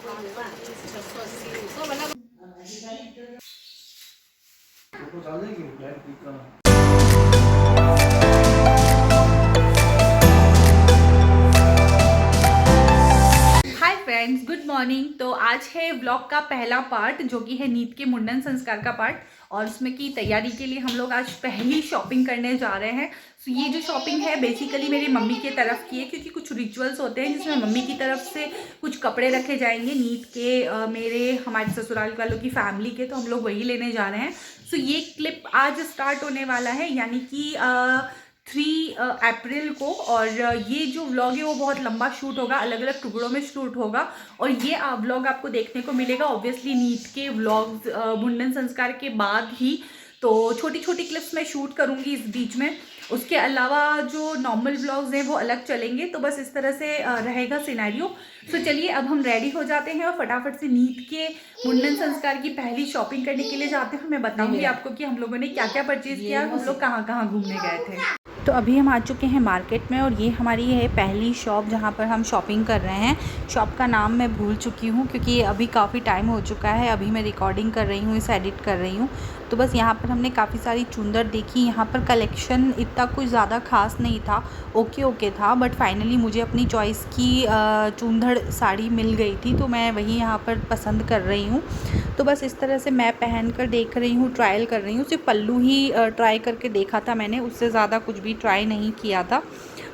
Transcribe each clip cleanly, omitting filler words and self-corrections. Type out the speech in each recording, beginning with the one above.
Hi friends, good morning. तो आज है व्लॉग का पहला पार्ट जो कि है नीत के मुंडन संस्कार का पार्ट, और उसमें की तैयारी के लिए हम लोग आज पहली शॉपिंग करने जा रहे हैं। तो ये जो शॉपिंग है बेसिकली मेरी मम्मी की तरफ की है, क्योंकि कुछ रिचुअल्स होते हैं जिसमें मम्मी की तरफ से कुछ कपड़े रखे जाएंगे नीत के, मेरे हमारे ससुराल वालों की फैमिली के, तो हम लोग वही लेने जा रहे हैं। सो ये क्लिप आज स्टार्ट होने वाला है, यानी कि 3 अप्रैल को। और ये जो व्लॉग है वो बहुत लंबा शूट होगा, अलग अलग टुकड़ों में शूट होगा, और ये व्लॉग आपको देखने को मिलेगा ऑब्वियसली नीट के व्लॉग्स मुंडन संस्कार के बाद ही। तो छोटी छोटी क्लिप्स मैं शूट करूंगी इस बीच में, उसके अलावा जो नॉर्मल व्लॉग्स हैं वो अलग चलेंगे। तो बस इस तरह से रहेगा सिनेरियो। तो चलिए अब हम रेडी हो जाते हैं और फटाफट से नीट के मुंडन संस्कार की पहली शॉपिंग करने के लिए जाते हैं। मैं बताऊंगी आपको कि हम लोगों ने क्या क्या परचेज किया, हम लोग कहाँ कहाँ घूमने गए थे। तो अभी हम आ चुके हैं मार्केट में, और ये हमारी है पहली शॉप जहाँ पर हम शॉपिंग कर रहे हैं। शॉप का नाम मैं भूल चुकी हूँ क्योंकि अभी काफ़ी टाइम हो चुका है, अभी मैं रिकॉर्डिंग कर रही हूँ, इसे एडिट कर रही हूँ। तो बस यहाँ पर हमने काफ़ी सारी चुंदर देखी। यहाँ पर कलेक्शन इतना कुछ ज़्यादा खास नहीं था, ओके था, बट फाइनली मुझे अपनी चॉइस की चुंदड़ साड़ी मिल गई थी, तो मैं वही यहाँ पर पसंद कर रही हूँ। तो बस इस तरह से मैं पहन कर देख रही हूँ, ट्रायल कर रही हूँ। सिर्फ पल्लू ही ट्राई करके देखा था मैंने, उससे ज़्यादा कुछ भी ट्राई नहीं किया था।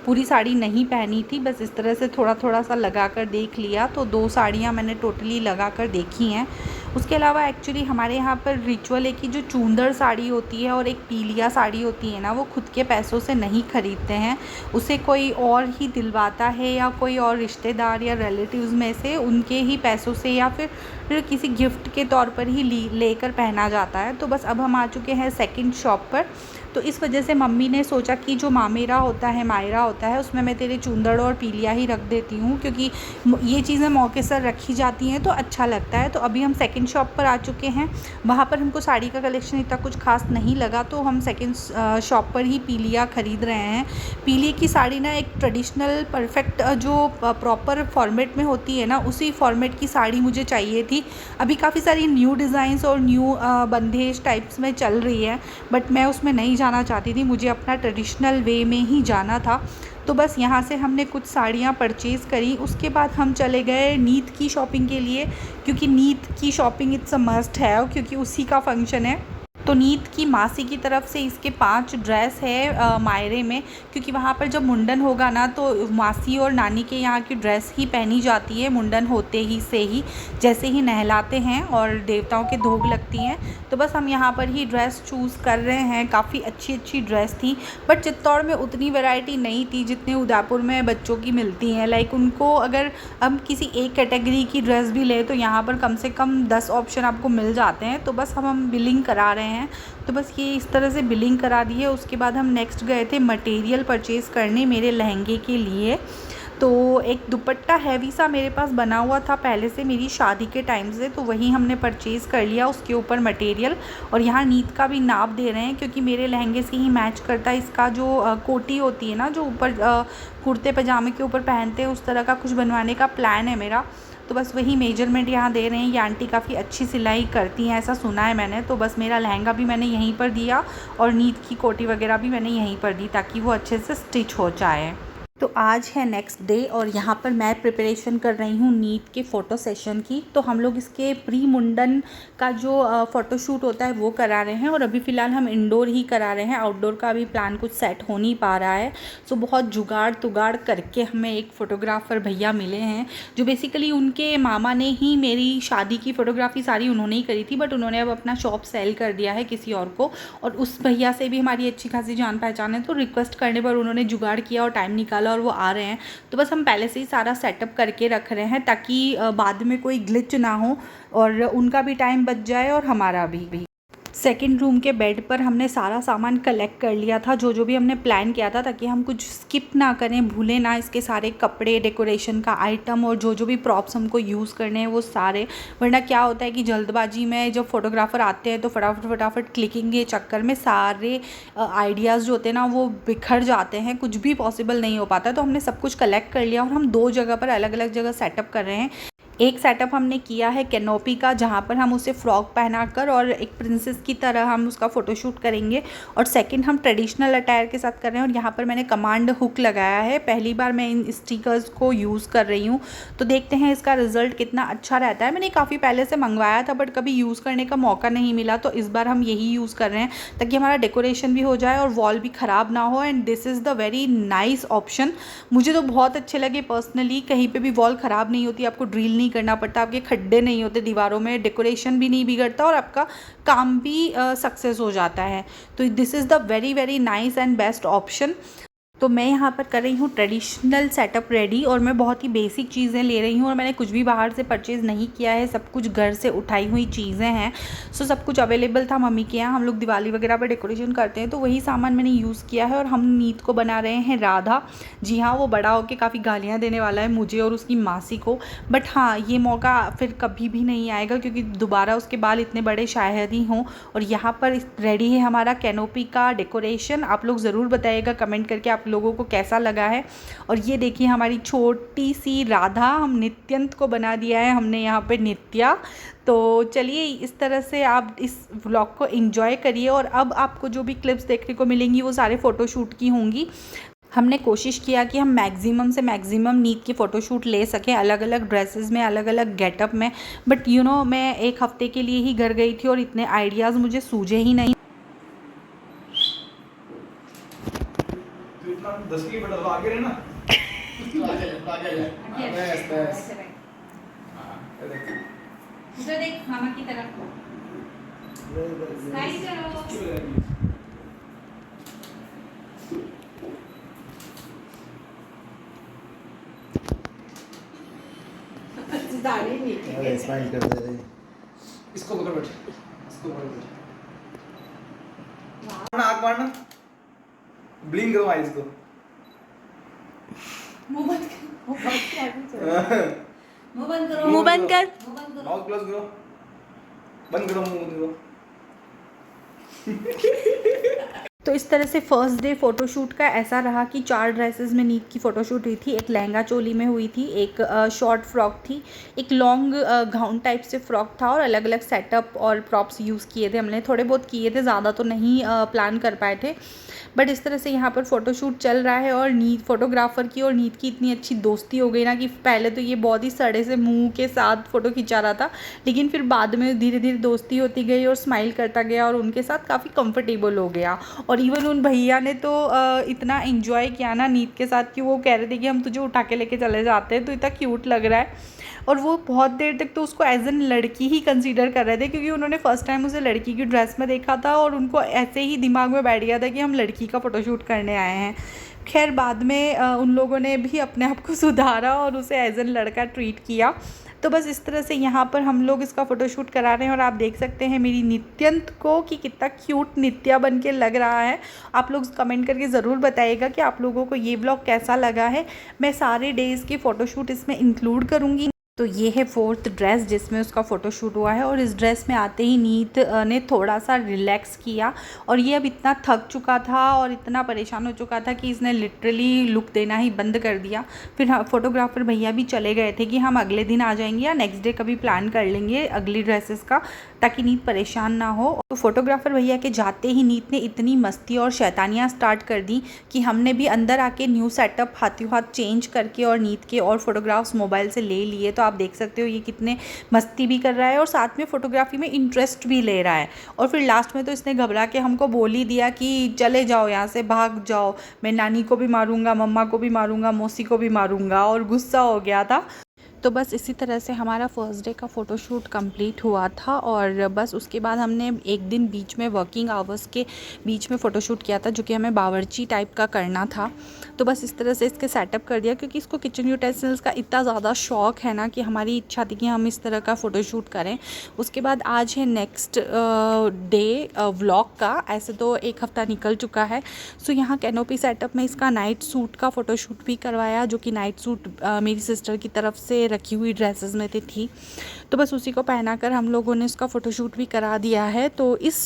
पूरी साड़ी नहीं पहनी थी, बस इस तरह से थोड़ा थोड़ा सा लगा कर देख लिया। तो 2 साड़ियाँ मैंने टोटली लगा कर देखी हैं। उसके अलावा एक्चुअली हमारे यहाँ पर रिचुअल है कि जो चूंदर साड़ी होती है और एक पीलिया साड़ी होती है ना, वो खुद के पैसों से नहीं खरीदते हैं, उसे कोई और ही दिलवाता है, या कोई और रिश्तेदार या रिलेटिव्स में से उनके ही पैसों से, या फिर किसी गिफ्ट के तौर पर ही लेकर पहना जाता है। तो बस अब हम आ चुके हैं सेकंड शॉप पर। तो इस वजह से मम्मी ने सोचा कि जो मामेरा होता है उसमें मैं तेरे चूंदड़ और पीलिया ही रख देती हूँ, क्योंकि ये चीज़ें मौके से रखी जाती हैं तो अच्छा लगता है। तो अभी हम सेकंड शॉप पर आ चुके हैं। वहाँ पर हमको साड़ी का कलेक्शन इतना कुछ खास नहीं लगा, तो हम सेकंड शॉप पर ही पीलिया ख़रीद रहे हैं। पीलिया की साड़ी ना एक ट्रेडिशनल परफेक्ट जो प्रॉपर फॉर्मेट में होती है ना, उसी फॉर्मेट की साड़ी मुझे चाहिए थी। अभी काफ़ी सारी न्यू डिज़ाइंस और न्यू बंदेज टाइप्स में चल रही है, बट मैं उसमें नहीं जाना चाहती थी, मुझे अपना ट्रेडिशनल वे में ही जाना था। तो बस यहाँ से हमने कुछ साड़ियाँ परचेज़ करी। उसके बाद हम चले गए नीत की शॉपिंग के लिए, क्योंकि नीत की शॉपिंग इट्स अ मस्ट है, क्योंकि उसी का फंक्शन है। तो नीत की मासी की तरफ से इसके 5 ड्रेस है मायरे में, क्योंकि वहाँ पर जब मुंडन होगा ना तो मासी और नानी के यहाँ की ड्रेस ही पहनी जाती है मुंडन होते ही से ही, जैसे ही नहलाते हैं और देवताओं के धोग लगती हैं। तो बस हम यहाँ पर ही ड्रेस चूज़ कर रहे हैं। काफ़ी अच्छी अच्छी ड्रेस थी, बट चित्तौड़ में उतनी वैरायटी नहीं थी जितने उदयपुर में बच्चों की मिलती हैं। लाइक उनको अगर हम किसी एक कैटेगरी की ड्रेस भी लें तो यहाँ पर कम से कम 10 ऑप्शन आपको मिल जाते हैं। तो बस हम बिलिंग करा रहे हैं। तो बस ये इस तरह से बिलिंग करा दी है। उसके बाद हम नेक्स्ट गए थे मटेरियल परचेज़ करने मेरे लहंगे के लिए। तो एक दुपट्टा हैवी सा मेरे पास बना हुआ था पहले से मेरी शादी के टाइम से, तो वही हमने परचेज़ कर लिया, उसके ऊपर मटेरियल। और यहाँ नीत का भी नाप दे रहे हैं, क्योंकि मेरे लहंगे से ही मैच करता है। इसका जो कोटी होती है ना, जो ऊपर कुर्ते पजामे के ऊपर पहनते हैं, उस तरह का कुछ बनवाने का प्लान है मेरा। तो बस वही मेजरमेंट यहाँ दे रहे हैं। ये आंटी काफ़ी अच्छी सिलाई करती हैं, ऐसा सुना है मैंने। तो बस मेरा लहंगा भी मैंने यहीं पर दिया, और नीत की कोटी वगैरह भी मैंने यहीं पर दी, ताकि वो अच्छे से स्टिच हो जाए। तो आज है नेक्स्ट डे, और यहाँ पर मैं प्रिपरेशन कर रही हूँ नीट के फ़ोटो सेशन की। तो हम लोग इसके प्री मुंडन का जो फ़ोटोशूट होता है वो करा रहे हैं, और अभी फ़िलहाल हम इंडोर ही करा रहे हैं। आउटडोर का अभी प्लान कुछ सेट हो नहीं पा रहा है। सो बहुत जुगाड़ तुगाड़ करके हमें एक फ़ोटोग्राफ़र भैया मिले हैं, जो बेसिकली उनके मामा ने ही मेरी शादी की फ़ोटोग्राफ़ी सारी उन्होंने ही करी थी, बट उन्होंने अब अपना शॉप सेल कर दिया है किसी और को। और उस भैया से भी हमारी अच्छी खासी जान पहचान है, तो रिक्वेस्ट करने पर उन्होंने जुगाड़ किया और टाइम निकाला, और वो आ रहे हैं। तो बस हम पहले से ही सारा सेटअप करके रख रहे हैं, ताकि बाद में कोई ग्लिच ना हो, और उनका भी टाइम बच जाए और हमारा भी। सेकंड रूम के बेड पर हमने सारा सामान कलेक्ट कर लिया था, जो जो भी हमने प्लान किया था, ताकि हम कुछ स्किप ना करें, भूलें ना। इसके सारे कपड़े, डेकोरेशन का आइटम और जो जो भी प्रॉप्स हमको यूज़ करने हैं वो सारे। वरना क्या होता है कि जल्दबाजी में जब फोटोग्राफ़र आते हैं तो फटाफट क्लिकिंग के चक्कर में सारे आइडियाज़ जो होते हैं ना वो बिखर जाते हैं, कुछ भी पॉसिबल नहीं हो पाता। तो हमने सब कुछ कलेक्ट कर लिया, और हम 2 जगह पर अलग अलग जगह सेटअप कर रहे हैं। एक सेटअप हमने किया है कैनोपी का, जहाँ पर हम उसे फ्रॉक पहनाकर और एक प्रिंसेस की तरह हम उसका फ़ोटोशूट करेंगे। और सेकंड हम ट्रेडिशनल अटायर के साथ कर रहे हैं और यहाँ पर मैंने कमांड हुक लगाया है। पहली बार मैं इन स्टिकर्स को यूज़ कर रही हूँ, तो देखते हैं इसका रिज़ल्ट कितना अच्छा रहता है। मैंने काफ़ी पहले से मंगवाया था बट कभी यूज़ करने का मौका नहीं मिला, तो इस बार हम यही यूज़ कर रहे हैं ताकि हमारा डेकोरेशन भी हो जाए और वॉल भी ख़राब ना हो। And this is the very nice option. मुझे तो बहुत अच्छे लगे पर्सनली। कहीं पे भी वॉल ख़राब नहीं होती, आपको ड्रिल नहीं करना पड़ता, आपके खड्डे नहीं होते दीवारों में, डेकोरेशन भी नहीं बिगड़ता और आपका काम भी सक्सेस हो जाता है। तो this is the very very nice and best option. तो मैं यहाँ पर कर रही हूँ ट्रेडिशनल सेटअप रेडी और मैं बहुत ही बेसिक चीज़ें ले रही हूँ और मैंने कुछ भी बाहर से परचेज़ नहीं किया है, सब कुछ घर से उठाई हुई चीज़ें हैं। सो सब कुछ अवेलेबल था मम्मी के यहाँ। हम लोग दिवाली वगैरह पर डेकोरेशन करते हैं तो वही सामान मैंने यूज़ किया है। और हम नीत को बना रहे हैं राधा। जी हाँ, वो बड़ा होकर काफ़ी गालियाँ देने वाला है मुझे और उसकी मासी को, बट हाँ ये मौका फिर कभी भी नहीं आएगा क्योंकि दोबारा उसके बाल इतने बड़े शायद ही हों। और यहाँ पर रेडी है हमारा कैनोपी का डेकोरेशन। आप लोग ज़रूर बताइएगा कमेंट करके आप लोगों को कैसा लगा है। और ये देखिए हमारी छोटी सी राधा, हम नित्यंत को बना दिया है हमने यहाँ पे नित्या। तो चलिए इस तरह से आप इस व्लॉग को एंजॉय करिए। और अब आपको जो भी क्लिप्स देखने को मिलेंगी वो सारे फ़ोटोशूट की होंगी। हमने कोशिश किया कि हम मैक्सिमम से मैक्सिमम नीत की फ़ोटोशूट ले सकें, अलग अलग ड्रेसेस में, अलग अलग गेटअप में। बट यू नो मैं एक हफ़्ते के लिए ही घर गई थी और इतने आइडियाज़ मुझे सूझे ही नहीं। 10 की बटन आगे रहना इधर देख मामा की तरफ। स्माइल करो। अरे स्माइल कर दे रही। इसको पकड़ बैठ, इसको पकड़ बैठ। आँख मारना, ब्लिंक करो आईज को। मुंह बंद कर। मुंह बंद करो। मुंह बंद कर। माउथ क्लोज करो। बंद करो मुंह बंद करो। तो इस तरह से फर्स्ट डे फ़ोटोशूट का ऐसा रहा कि 4 ड्रेसेस में नीत की फ़ोटोशूट हुई थी। एक लहंगा चोली में हुई थी, एक शॉर्ट फ्रॉक थी, एक लॉन्ग गाउन टाइप से फ्रॉक था और अलग अलग सेटअप और प्रॉप्स यूज़ किए थे हमने। थोड़े बहुत किए थे, ज़्यादा तो नहीं प्लान कर पाए थे। बट इस तरह से यहाँ पर फ़ोटोशूट चल रहा है और नीत फ़ोटोग्राफ़र की और नीत की इतनी अच्छी दोस्ती हो गई ना कि पहले तो ये बहुत ही सड़े से मुंह के साथ फ़ोटो खिंचा रहा था, लेकिन फिर बाद में धीरे धीरे दोस्ती होती गई और स्माइल करता गया और उनके साथ काफ़ी कंफर्टेबल हो गया। और इवन उन भैया ने तो इतना एंजॉय किया ना नीत के साथ कि वो कह रहे थे कि हम तुझे उठा के लेके चले जाते हैं, तो इतना क्यूट लग रहा है। और वो बहुत देर तक तो उसको एज एन लड़की ही कंसीडर कर रहे थे क्योंकि उन्होंने फ़र्स्ट टाइम उसे लड़की की ड्रेस में देखा था और उनको ऐसे ही दिमाग में बैठ गया था कि हम लड़की का फ़ोटोशूट करने आए हैं। खैर बाद में उन लोगों ने भी अपने आप को सुधारा और उसे एज एन लड़का ट्रीट किया। तो बस इस तरह से यहाँ पर हम लोग इसका फ़ोटोशूट करा रहे हैं और आप देख सकते हैं मेरी नित्यंत को कि कितना क्यूट नित्या बन के लग रहा है। आप लोग कमेंट करके ज़रूर बताइएगा कि आप लोगों को ये व्लॉग कैसा लगा है। मैं सारे डेज़ के फ़ोटोशूट इसमें इंक्लूड करूँगी। तो ये है 4th ड्रेस जिसमें उसका फ़ोटोशूट हुआ है और इस ड्रेस में आते ही नीत ने थोड़ा सा रिलैक्स किया और ये अब इतना थक चुका था और इतना परेशान हो चुका था कि इसने लिटरली लुक देना ही बंद कर दिया। फिर फ़ोटोग्राफ़र भैया भी चले गए थे कि हम अगले दिन आ जाएंगे या नेक्स्ट डे कभी प्लान कर लेंगे अगली ड्रेसेस का, ताकि नीत परेशान ना हो। तो फ़ोटोग्राफ़र भैया के जाते ही नीत ने इतनी मस्ती और शैतानियाँ स्टार्ट कर दी कि हमने भी अंदर आके न्यू सेटअप हाथों हाथ चेंज करके और नीत के और फोटोग्राफ्स मोबाइल से ले लिए। तो आप देख सकते हो ये कितने मस्ती भी कर रहा है और साथ में फ़ोटोग्राफी में इंटरेस्ट भी ले रहा है। और फिर लास्ट में तो इसने घबरा के हमको बोल ही दिया कि चले जाओ यहाँ से, भाग जाओ, मैं नानी को भी मारूंगा, मम्मा को भी मारूंगा, मौसी को भी मारूंगा, और गुस्सा हो गया था। तो बस इसी तरह से हमारा फर्स्ट डे का फ़ोटोशूट कंप्लीट हुआ था और बस उसके बाद हमने एक दिन बीच में वर्किंग आवर्स के बीच में फ़ोटोशूट किया था जो कि हमें बावर्ची टाइप का करना था। तो बस इस तरह से इसके सेटअप कर दिया क्योंकि इसको किचन यूटेंसिल्स का इतना ज़्यादा शौक़ है ना कि हमारी इच्छा थी कि हम इस तरह का फ़ोटोशूट करें। उसके बाद आज है नेक्स्ट डे व्लॉग का। ऐसे तो एक हफ़्ता निकल चुका है। सो यहाँ कैनोपी सेटअप में इसका नाइट सूट का फ़ोटोशूट भी करवाया जो कि नाइट सूट मेरी सिस्टर की तरफ से रखी हुई ड्रेसेस में थी, तो बस उसी को पहना कर हम लोगों ने उसका फ़ोटोशूट भी करा दिया है। तो इस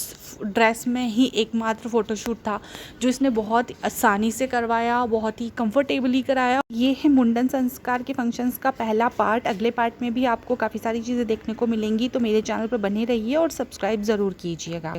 ड्रेस में ही एकमात्र फ़ोटोशूट था जो इसने बहुत आसानी से करवाया, बहुत ही कंफर्टेबली कराया। ये है मुंडन संस्कार के फंक्शंस का पहला पार्ट। अगले पार्ट में भी आपको काफ़ी सारी चीज़ें देखने को मिलेंगी, तो मेरे चैनल पर बने रहिए और सब्सक्राइब ज़रूर कीजिएगा।